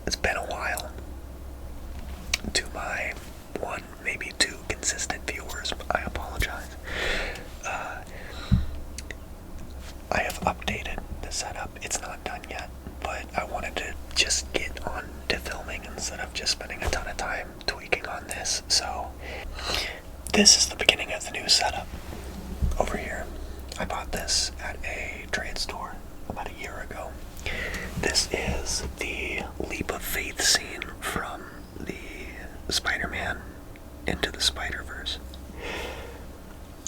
It's been a while. To my one, maybe two consistent viewers, I apologize. I have updated the setup. It's not done yet, but I wanted to just get on to filming instead of just spending a ton of time tweaking on this. So this is the beginning of the new setup. Over here, I bought this at a trade store about a year ago. This is the leap of faith scene from the Spider-Man Into the Spider-Verse.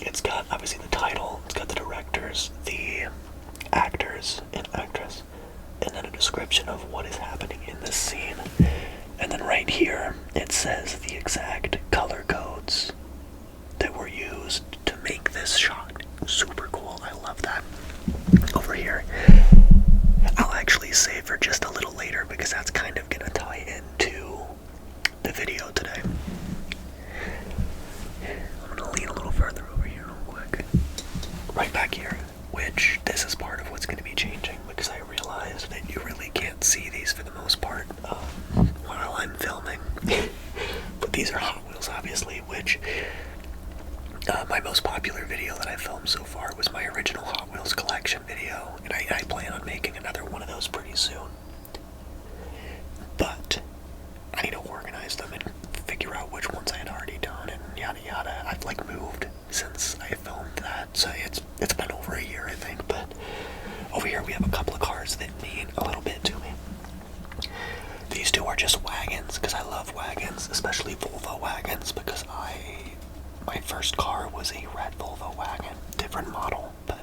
It's got obviously the title, it's got the directors, the actors and actress, and then a description of what is happening in this scene. And then right here, it says the exact color codes that were used to make this shot. Super cool, I love that. Over here, I'll actually save for just a little later because that's kind of gonna tie into the video today. I'm gonna lean a little further over here real quick. Right back here, which this is part of what's gonna be changing because I realized that you really can't see these for the most part while I'm filming. But these are Hot Wheels, obviously, which my most popular video that I filmed so far was my original Hot Wheels collection video, and I plan on making another one of those pretty soon. But I need to organize them and figure out which ones I had already done and yada yada. I've like moved since I filmed that, so it's been over a year I think, but over here we have a couple of cars that mean a little bit to me. These two are just wagons, because I love wagons, especially Volvo wagons, because my first car was a red Volvo wagon, different model, but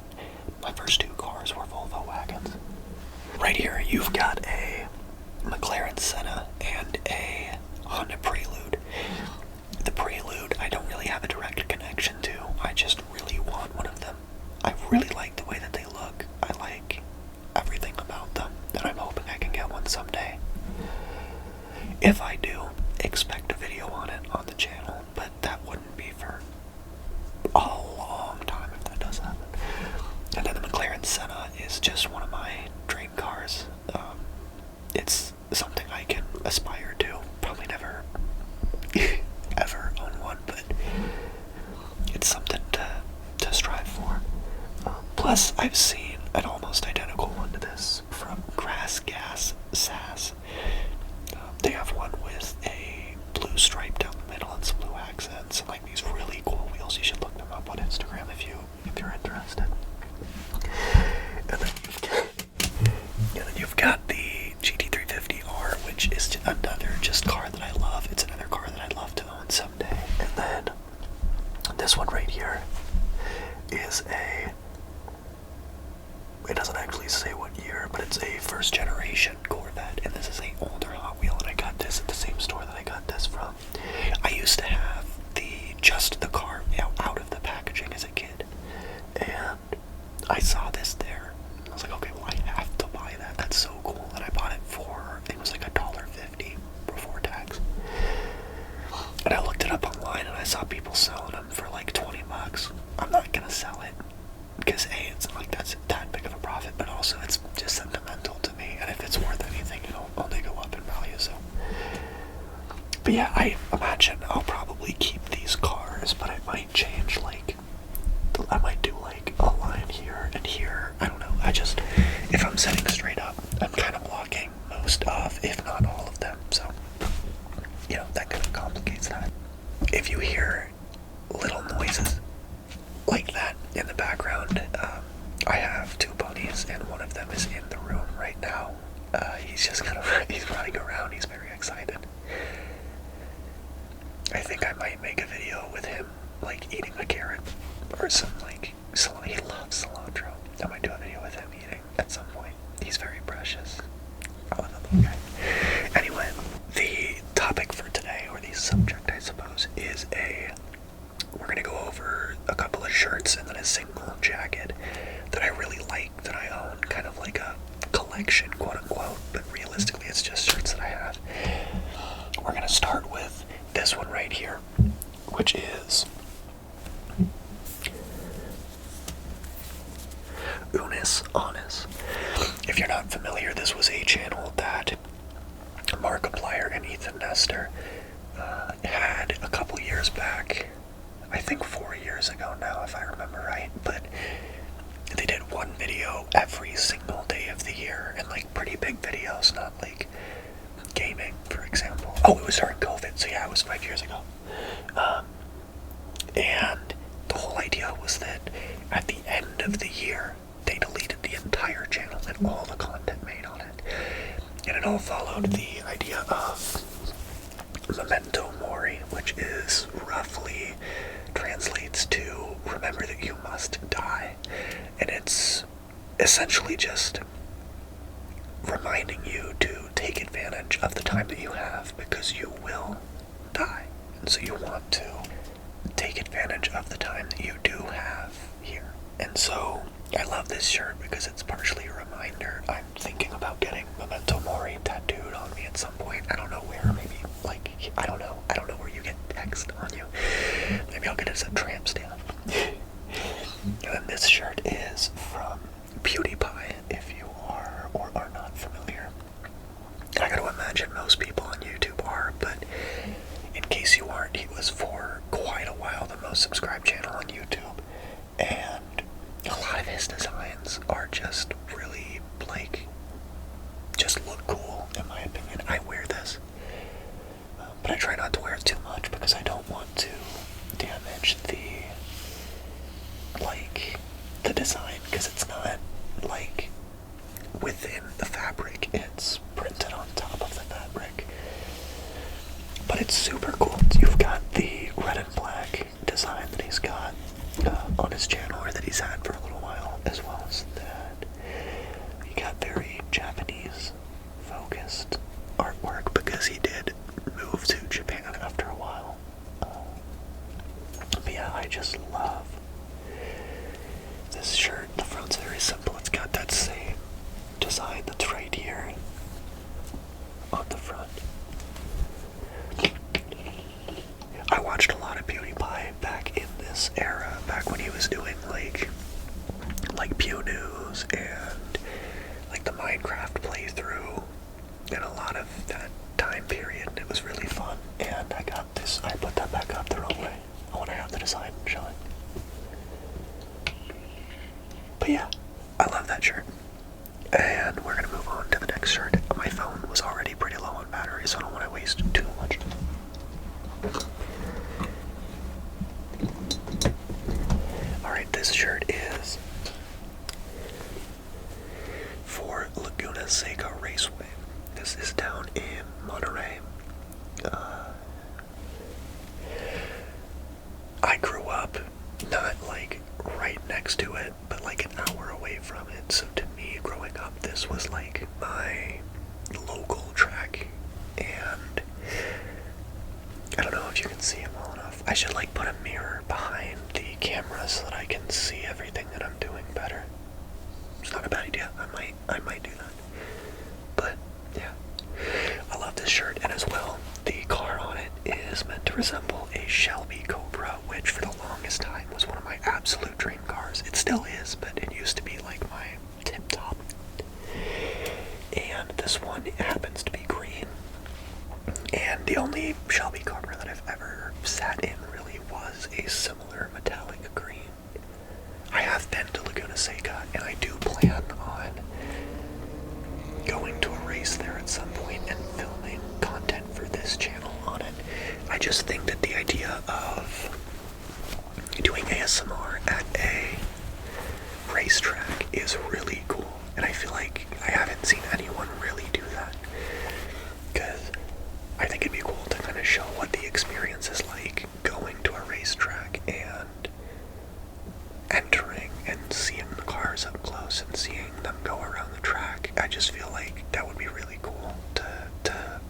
my first two cars were Volvo wagons. Right here you've got a McLaren Senna and a Honda Prelude. The Prelude I don't really have a direct connection to, I just really want one of them. I really like the way that they look, I like everything about them, and I'm hoping I can get one someday. If I do, expect a video on it on the channel, but that wouldn't be for a long time if that does happen. And then the McLaren Senna is just one of my dream cars. It's something I can aspire to. Probably never ever own one, but it's something to strive for. Plus, I've seen an almost identical one to this from Grass Gas Sass. They have one with a blue stripe down the middle and some blue accents, and like these really cool wheels. You should look them up on Instagram if you're interested. And then you've got the GT350R, which is another just car that I love. It's another car that I'd love to own someday. And then this one right here is it doesn't actually say what year, but it's a first generation Corvette, and this is an older Hot Wheel, and I got this at the same store that I got this from. I used to have just the car out of the packaging as a kid, and I saw this there. I was like, okay, well I have to buy that. That's so cool. And I bought it for, I think it was like $1.50 before tax. And I looked it up online and I saw people selling them for like 20 bucks. I'm not gonna sell it because A, it's not like that's that big of a profit, but also it's just sentimental to me, and if it's worth anything, it'll only go up in value. So, but yeah, I imagine I'll probably keep these cars, but I might change, like, I might do like a line here and here. I don't know. If I'm sitting straight up, I'm kind of blocking most of, if not all of them. So, you know, that kind of complicates that. If you hear little noises like that in the background, I have two ponies, and one of them is in the room right now. He's running around. He's very excited. I think I might make a video with him, like, eating a carrot or some, like, he loves cilantro. I might do a video with him eating at some point. He's very precious. I love him. Okay. Anyway, the topic for today, or the subject, I suppose, is we're gonna go over a couple of shirts and then a single jacket that I really like, that I own, kind of like a collection, quote unquote, but realistically it's just shirts that I have. We're gonna start with this one right here, which is Unus, Annus. If you're not familiar, this was a channel that Markiplier and Ethan Nestor had a couple years back, I think 4 years ago now if I remember right, but they did one video every single day of the year, and like pretty big videos, not like gaming, for example. Oh, it was during COVID, so yeah, it was 5 years ago. And the whole idea was that at the end of the year, they deleted the entire channel and all the content made on it. And it all followed the idea of memento mori, which is roughly translates to remember that you must die. And it's essentially just reminding you to take advantage of the time that you have, because you will die. And so you want to take advantage of the time that you do have here. And so I love this shirt because it's partially a reminder. I'm thinking about getting memento mori tattooed on me at some point. I don't know where, maybe like, I don't know where you get text on you. Maybe I'll get it as a tramp stamp. And then this shirt is from PewDiePie, if you are or are not familiar. I gotta imagine most people on YouTube are, but in case you aren't, he was for quite a while the most subscribed channel on YouTube, and a lot of his designs are just really, like, just look cool, in my opinion. I wear this, but I try not to wear it too much because I don't want to damage the design, because it's not, like, within the fabric, it's printed on top of the fabric. But it's super cool. You've got the red and black design that he's got on his channel, or that he's had for a little while, as well as that. You got very Japanese focused artwork because he did move to Japan after a while. But yeah, I just love this shirt. The front's very simple. It's got that same design that's right here on the front. I watched a lot of PewDiePie back in this era, back when he was doing like Pew News and like the Minecraft playthrough, and a lot of that time period. It was really fun, and I got this. I put that back up the wrong way. I want to have the design showing. But yeah, I love that shirt. And we're gonna move on to the next shirt. My phone was already pretty low on battery, so I don't want to waste too much time. Alright, this shirt is for Laguna Seca Raceway. This is down in Monterey. I grew up not like right next to it, but like an hour away from it. So to me, growing up, this was like my local track. And I don't know if you can see it well enough. I should like put a mirror behind the camera so that I can see everything that I'm doing better. It's not a bad idea. I might do that. But yeah, I love this shirt. And as well, the car on it is meant to resemble a Shelby Cobra, which for the longest time was one of my absolute dream cars. It still is, but it used to be like my tip top. And this one happens to be green. And the only Shelby Cobra that I've ever sat in really was a similar metallic green. I have been to Laguna Seca, and I do plan on going to a race there at some point and filming content for this channel on it. I just think that the idea of doing ASMR at a racetrack is really cool, and I feel like I haven't seen anyone really do that, because I think it'd be cool to kind of show what the experience is like going to a racetrack and entering and seeing the cars up close and seeing them go around the track. I just feel like that would be really cool to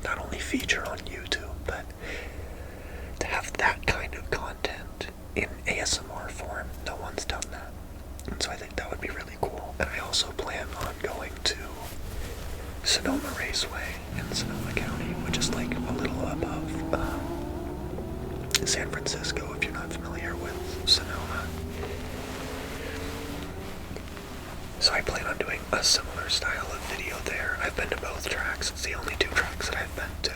not only feature on YouTube, but to have that kind of content in ASMR form. No one's done that. And so I think that would be really cool. And I also plan on going to Sonoma Raceway in Sonoma County, which is like a little above San Francisco, if you're not familiar with Sonoma. So I plan on doing a similar style of video there. I've been to both tracks. It's the only 2 tracks that I've been to.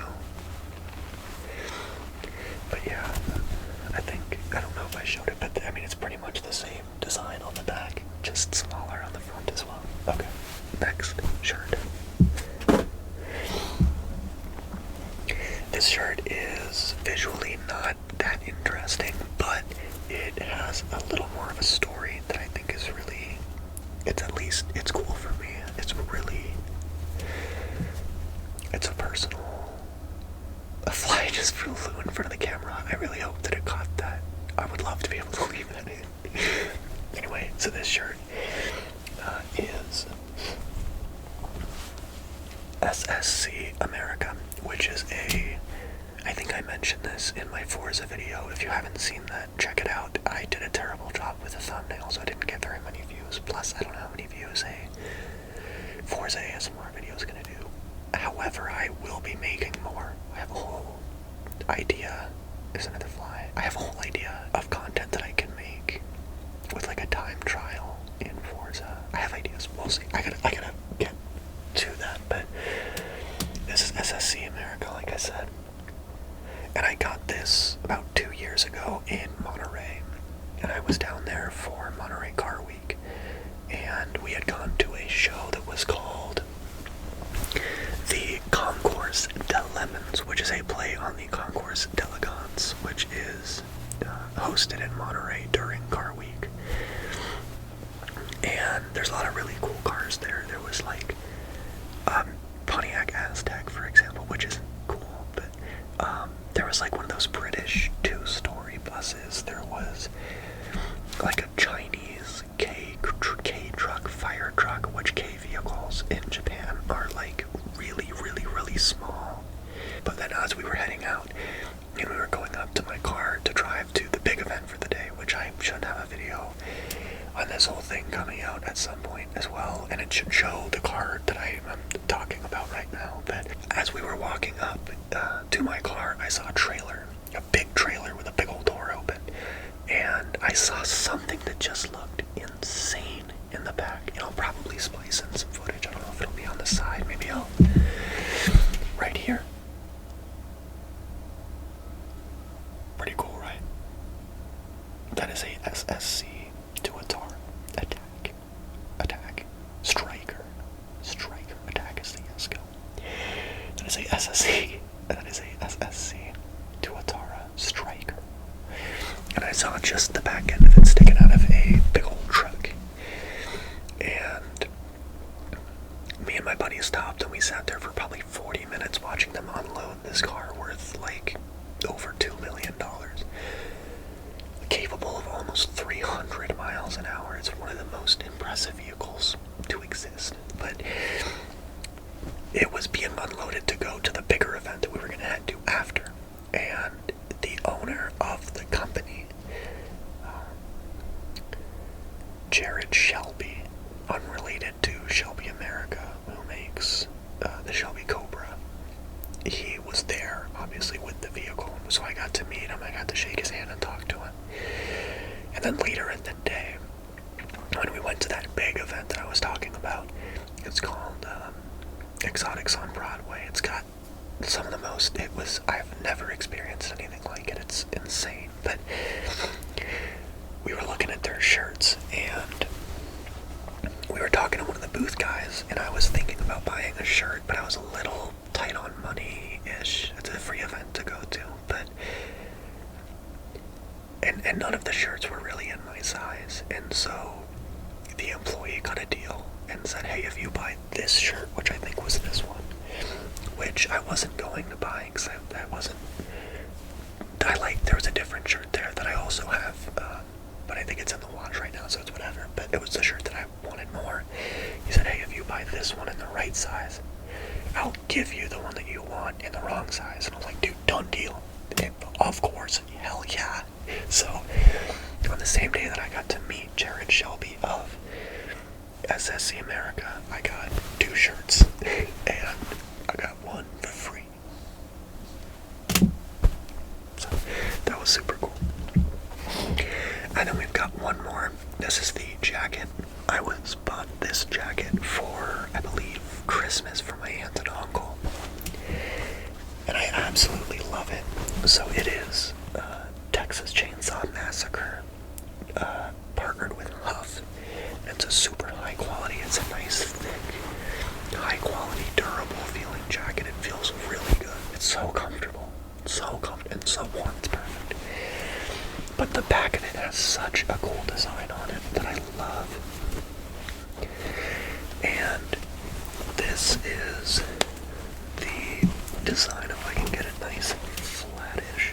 But yeah, I don't know if I showed it, but I mean, it's pretty much the same design on the back, just smaller on the front as well. Okay, next shirt. This shirt is visually not that interesting, but it has a little more of a story that I think is really, it's cool for me. It's a personal, a fly just flew in front of the camera. I really hope that it caught that. I would love to be able to leave that in. Anyway, so this shirt is SSC America, which is I think I mentioned this in my Forza video. If you haven't seen that, check it out. I did a terrible job with the thumbnail, so I didn't get very many views. Plus, I don't know how many views a Forza ASMR video is going to do. However, I will be making more. I have a whole idea. There's another fly. I have a whole idea of content that I can make with like a time trial in Forza. I have ideas. We'll see. I gotta get to that, but this is SSC America, like I said. And I got this about 2 years ago in Monterey. And I was down there for Monterey Car Week. And we had gone to a show that was called the Concours de Lemons, which is a play on the Concours d'Elegance, which is hosted in Monterey during Car Week. And there's a lot of really cool cars there. There was like Pontiac Aztec, for example, which is cool, but there was like one of those British 2-story buses. There was like a Chinese K truck, fire truck, which K vehicles in Japan are like really, really, really small. But then as we were heading out, and we were going up to my car to drive to the big event for the day, which I should have a video on this whole thing coming out at some point as well, and it should show the car that I am talking about right now. But as we were walking up to my car, I saw a trailer, a big trailer with a big old door open, and I saw something that just looked insane in the back. And I'll probably splice in some footage. I don't know if it'll be on the side. Maybe I'll right here. Pretty cool, right? That is a SSC to a tar. Attack. Striker. Attack is the ESCO. That is a SSC. That is a SSC to a Tara Striker. And I saw just the back end of it sticking out of a big old truck. And me and my buddy stopped and we sat there for probably 40 minutes watching them unload this car worth like over $2 million. Capable of almost 300 miles an hour. It's one of the most impressive vehicles to exist. But it was being unloaded to go to the bigger event that we were going to head to after. And the owner of the company, Jared Shelby, unrelated to Shelby America, who makes the Shelby Cobra, he was there, obviously, with the vehicle. So I got to meet him, I got to shake his hand and talk to him. And then later in the day, when we went to that big event that I was talking about, it's called Exotics on Broadway. It's got some of the most, I've never experienced anything like it. It's insane. But we were looking at their shirts, and we were talking to one of the booth guys, and I was thinking about buying a shirt, but I was a little tight on money-ish. It's a free event to go to, but and none of the shirts were really in my size. And so the employee got a deal and said, hey, if you buy this shirt, which I think was this one, which I wasn't going to buy because there was a different shirt there that I also have, but I think it's in the wash right now, so it's whatever. But it was the shirt that I wanted more. He said, hey, if you buy this one in the right size, I'll give you the one that you want in the wrong size. And I was like, dude, done deal. And of course, hell yeah. So on the same day that I got to meet Jared Shelby of SSC America, I got 2 shirts, and I got one for free. So that was super cool. And then we've got one more. This is the jacket. I bought this jacket for Christmas from my aunt and uncle. And I absolutely love it. So it is Texas Chainsaw Massacre, partnered with Huff. It's a super high quality, it's a nice, thick, high quality, durable feeling jacket. It feels really good. It's so comfortable. So comfortable and so warm. It's perfect. But the back of it has such a cool design on it that I love. And this is the design, if I can get it nice and flattish.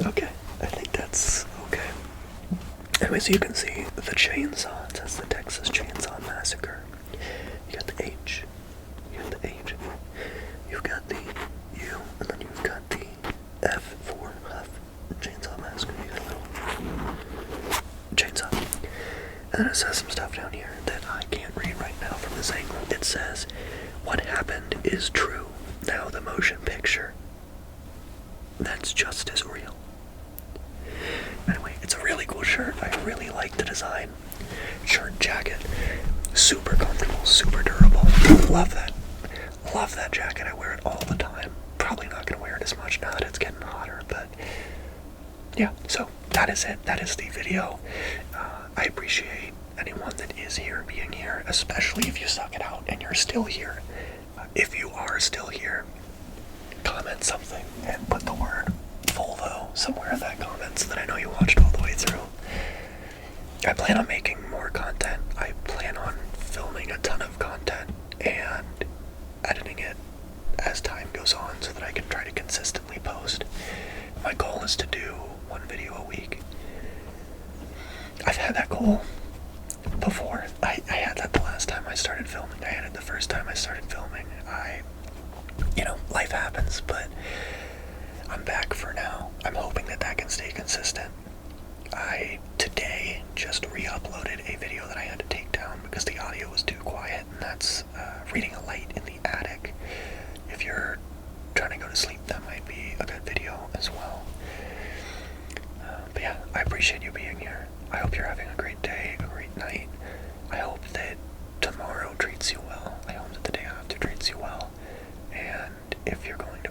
Okay, I think that's okay. Anyways, you can see the chainsaw. It says the Texas Chainsaw Massacre. You got the H. You got the H. You've got the U. And then you've got the F for Huff. Chainsaw Massacre. You got a little chainsaw. And then it says some stuff down here that I can't read right now from this angle. It says, "What happened is true. Now the motion picture. That's just as real." Anyway, it's a really cool shirt. I really like the design. Shirt, jacket, super comfortable, super durable. Love that. Love that jacket. I wear it all the time. Probably not going to wear it as much now that it's getting hotter, but yeah, so that is it. That is the video. I appreciate anyone that is here being here, especially if you suck it out and you're still here. If you are still here, comment something and put the word Volvo somewhere in that comment so that I know you watched all the way through. I plan on making more content. I plan on filming a ton of content and editing it as time goes on so that I can try to consistently post. My goal is to do one video a week. I've had that goal before. I had that the last time I started filming. I had it the first time I started filming. Life happens, but I'm back for now. I'm hoping that that can stay consistent. I today just re-uploaded a video that I had to take down because the audio was too quiet, and that's reading a light in the attic. If you're trying to go to sleep, that might be a good video as well. But yeah, I appreciate you being here. I hope you're having a great day, a great night. I hope that tomorrow treats you well. I hope that the day after treats you well. And if you're going to